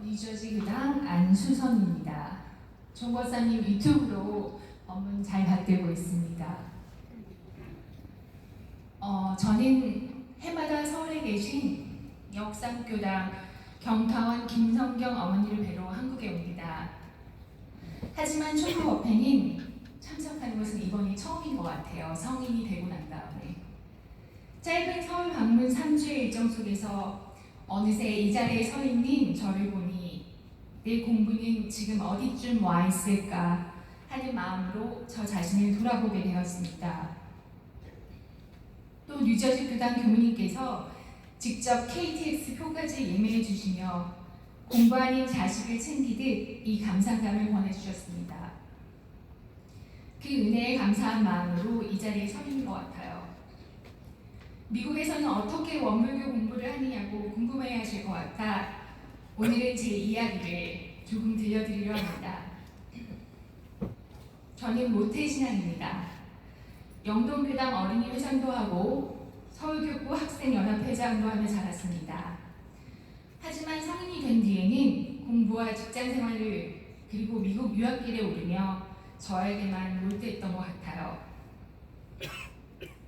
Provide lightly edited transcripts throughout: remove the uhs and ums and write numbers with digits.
뉴저지 교당 안수선입니다. 종 권사님 유튜브로 법문 잘 받들고 있습니다. 저는 해마다 서울에 계신 역삼교당 경타원 김성경 어머니를 뵈러 한국에 옵니다. 하지만 총무법회는 참석하는 것은 이번이 처음인 것 같아요. 성인이 되고 난 다음에. 짧은 서울 방문 3주의 일정 속에서 어느새 이 자리에 서 있는 저를 보니 내 공부는 지금 어디쯤 와 있을까 하는 마음으로 저 자신을 돌아보게 되었습니다. 또 뉴저지 교당 교무님께서 직접 KTX 표까지 예매해 주시며 공부하는 자식을 챙기듯 이 감사감을 보내주셨습니다. 그 은혜에 감사한 마음으로 이 자리에 서 있는 것 같아요. 미국에서는 어떻게 원불교 공부를 하느냐고 궁금해 하실 것 같아 오늘은 제 이야기를 조금 들려드리려 합니다. 저는 모태신앙입니다. 영동교당 어린이 회장도 하고 서울교구 학생연합회장도 하며 자랐습니다. 하지만 성인이 된 뒤에는 공부와 직장생활을 그리고 미국 유학길에 오르며 저에게만 몰두했던 것 같아요.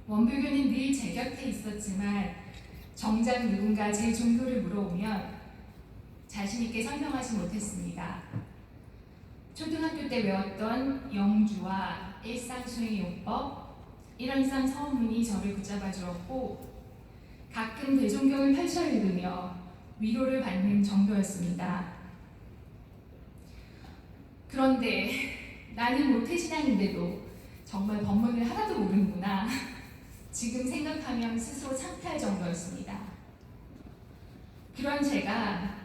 원불교는 늘 제 곁에 있었지만 정작 누군가 제 종교를 물어오면 자신있게 설명하지 못했습니다. 초등학교 때 외웠던 영주와 일상수행용법, 일원상 서문이 저를 붙잡아 주었고 가끔 대종경을 펼쳐 읽으며 위로를 받는 정도였습니다. 그런데 나는 모태신앙인데도 정말 법문을 하나도 모르는구나. 지금 생각하면 스스로 창피할 정도였습니다. 그런 제가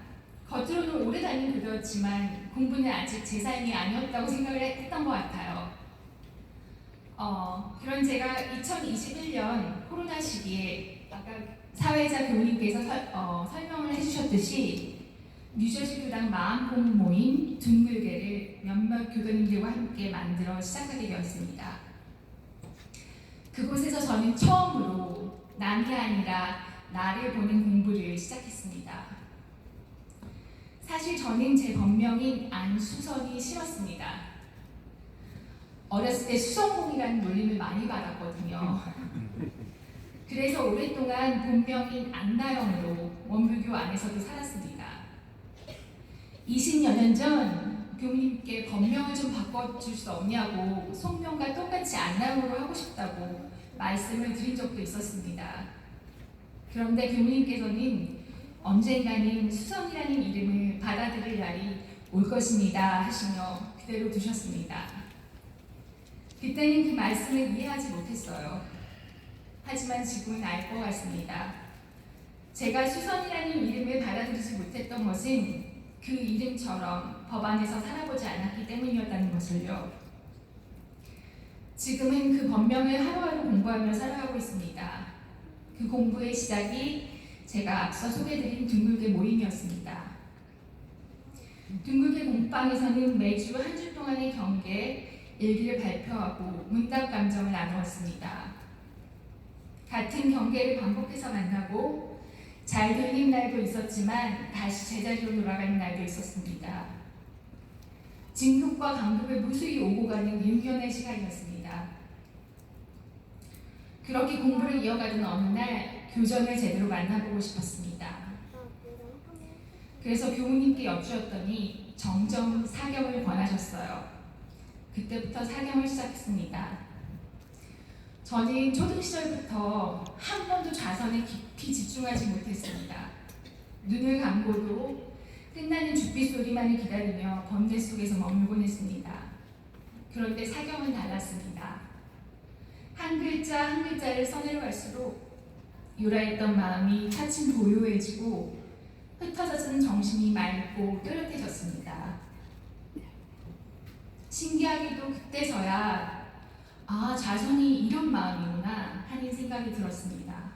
겉으로는 오래 다닌 교도였지만 공부는 아직 제 삶이 아니었다고 생각을 했던 것 같아요. 그런 제가 2021년 코로나 시기에 아까 사회자 교우님께서 설명을 해주셨듯이 뉴저지 교당 마음공 모임 둥글게를 몇몇 교도님들과 함께 만들어 시작하게 되었습니다. 그곳에서 저는 처음으로 남이 아니라 나를 보는 공부를 시작했습니다. 사실 저는 제 본명인 안수선이 싫었습니다. 어렸을 때 수성공이라는 놀림을 많이 받았거든요. 그래서 오랫동안 본명인 안나영으로 원불교 안에서도 살았습니다. 20여 년 전 교무님께 법명을 좀 바꿔줄 수 없냐고 속명과 똑같이 안나영으로 하고 싶다고 말씀을 드린 적도 있었습니다. 그런데 교무님께서는 언젠가는 수선이라는 이름을 받아들일 날이 올 것입니다 하시며 그대로 두셨습니다. 그때는 그 말씀을 이해하지 못했어요. 하지만 지금은 알 것 같습니다. 제가 수선이라는 이름을 받아들이지 못했던 것은 그 이름처럼 법 안에서 살아보지 않았기 때문이었다는 것을요. 지금은 그 법명을 하루하루 공부하며 살아가고 있습니다. 그 공부의 시작이 제가 앞서 소개드린 둥글게 모임이었습니다. 둥글게 공방에서는 매주 한 주 동안의 경계 일기를 발표하고 문답 감정을 나누었습니다. 같은 경계를 반복해서 만나고 잘 되는 날도 있었지만 다시 제자리로 돌아가는 날도 있었습니다. 진급과 강급을 무수히 오고 가는 윤견의 시간이었습니다. 그렇게 공부를 이어가던 어느 날 교전을 제대로 만나보고 싶었습니다. 그래서 교우님께 여쭈었더니 정정 사경을 권하셨어요. 그때부터 사경을 시작했습니다. 저는 초등 시절부터 한 번도 좌선에 깊이 집중하지 못했습니다. 눈을 감고도 끝나는 죽빛 소리만을 기다리며 번뇌 속에서 머물곤 했습니다. 그런데 사경은 달랐습니다. 한 글자 한 글자를 써내려갈수록 요라했던 마음이 차츰 고요해지고 흩어져진 정신이 맑고 또렷해졌습니다. 신기하게도 그때서야 자선이 이런 마음이구나 하는 생각이 들었습니다.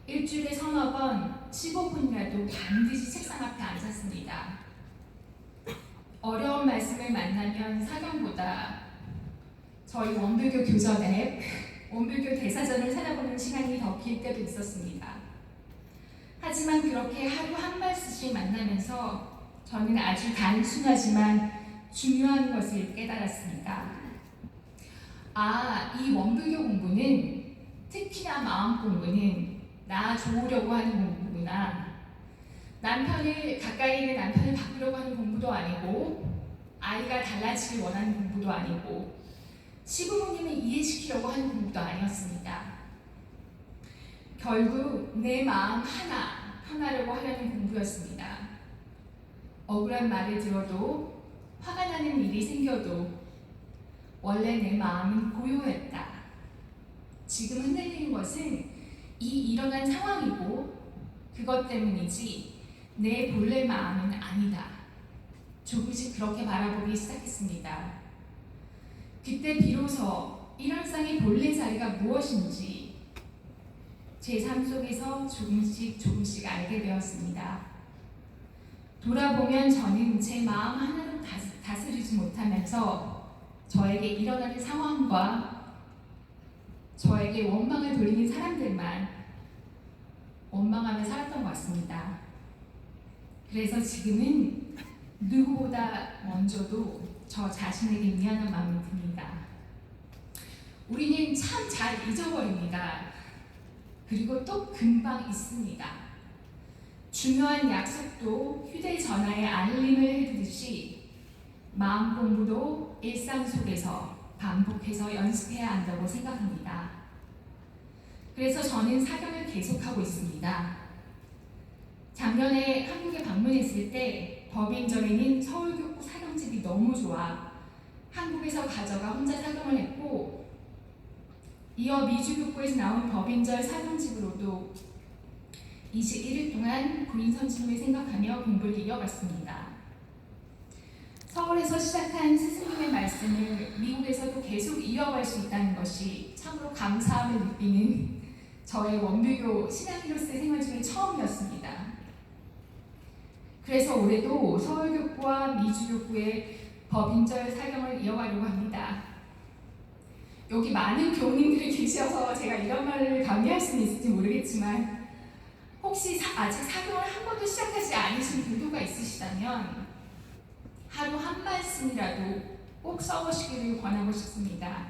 일주일에 서너 번 15분이라도 반드시 책상 앞에 앉았습니다. 어려운 말씀을 만나면 사경보다 저희 원불교 교전 앱, 원불교 대사전을 찾아보는 시간이 더 길 때도 있었습니다. 하지만 그렇게 하루 한 말씀씩 만나면서 저는 아주 단순하지만 중요한 것을 깨달았습니다. 이 원불교 공부는, 특히나 마음 공부는 나 좋으려고 하는 공부구나. 남편을, 가까이 있는 남편을 바꾸려고 하는 공부도 아니고, 아이가 달라지길 원하는 공부도 아니고, 시부모님을 이해시키려고 하는 공부도 아니었습니다. 결국 내 마음 하나 편하려고 하려는 공부였습니다. 억울한 말을 들어도, 화가 나는 일이 생겨도 원래 내 마음은 고요했다. 지금 흔들리는 것은 이 일어난 상황이고 그것 때문이지 내 본래 마음은 아니다. 조금씩 그렇게 바라보기 시작했습니다. 그때 비로소 일원상의 본래 자리가 무엇인지 제 삶 속에서 조금씩 알게 되었습니다. 돌아보면 저는 제 마음 하나도 다스리지 못하면서 저에게 일어나는 상황과 저에게 원망을 돌리는 사람들만 원망하며 살았던 것 같습니다. 그래서 지금은 누구보다 먼저도 저 자신에게 미안한 마음이 듭니다. 우리는 참 잘 잊어버립니다. 그리고 또 금방 잊습니다. 중요한 약속도 휴대전화에 알림을 해두듯이 마음 공부도 일상 속에서 반복해서 연습해야 한다고 생각합니다. 그래서 저는 사경을 계속하고 있습니다. 작년에 한국에 방문했을 때 법인전에는 서울교구 사경집이 너무 좋아 한국에서 가져가 혼자 사경을 했고, 이어 미주교구에서 나온 법인절 사경집으로도 21일 동안 구인 선생님을 생각하며 공부를 이어갔습니다. 서울에서 시작한 스승님의 말씀을 미국에서도 계속 이어갈 수 있다는 것이 참으로 감사함을 느끼는 저의 원불교 신앙인으로서의 생활 중에 처음이었습니다. 그래서 올해도 서울교구와 미주교구의 법인절 사경을 이어가려고 합니다. 여기 많은 교우님들이 계셔서 제가 이런 말을 감히 할 수는 있을지 모르겠지만, 혹시 아직 사경을 한 번도 시작하지 않으신 분도가 있으시다면 하루 한 말씀이라도 꼭 써보시기를 권하고 싶습니다.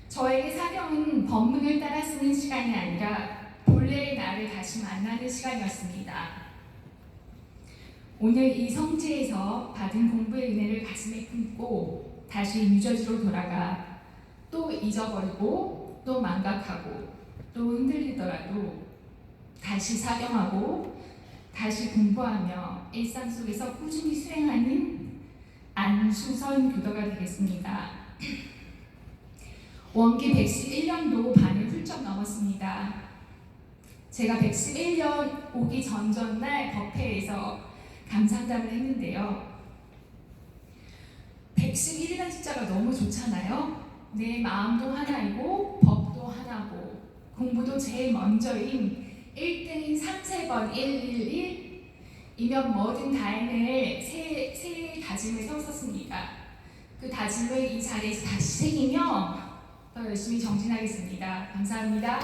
저에게 사경은 법문을 따라 쓰는 시간이 아니라 본래의 나를 다시 만나는 시간이었습니다. 오늘 이 성지에서 받은 공부의 은혜를 가슴에 품고 다시 유저지로 돌아가 또 잊어버리고 또 망각하고 또 흔들리더라도 다시 사경하고 다시 공부하며 일상 속에서 꾸준히 수행하는 안수선 교도가 되겠습니다. 원기 111년도 반을 훌쩍 넘었습니다. 제가 111년 오기 전날 법회에서 감상담을 했는데요. 111이라는 숫자가 너무 좋잖아요. 내 마음도 하나이고 법도 하나고 공부도 제일 먼저인 1등인 3세번 111이면 뭐든 다 해낼 새 다짐을 세웠었습니다. 그 다짐을 이 자리에서 다시 새기며 더 열심히 정진하겠습니다. 감사합니다.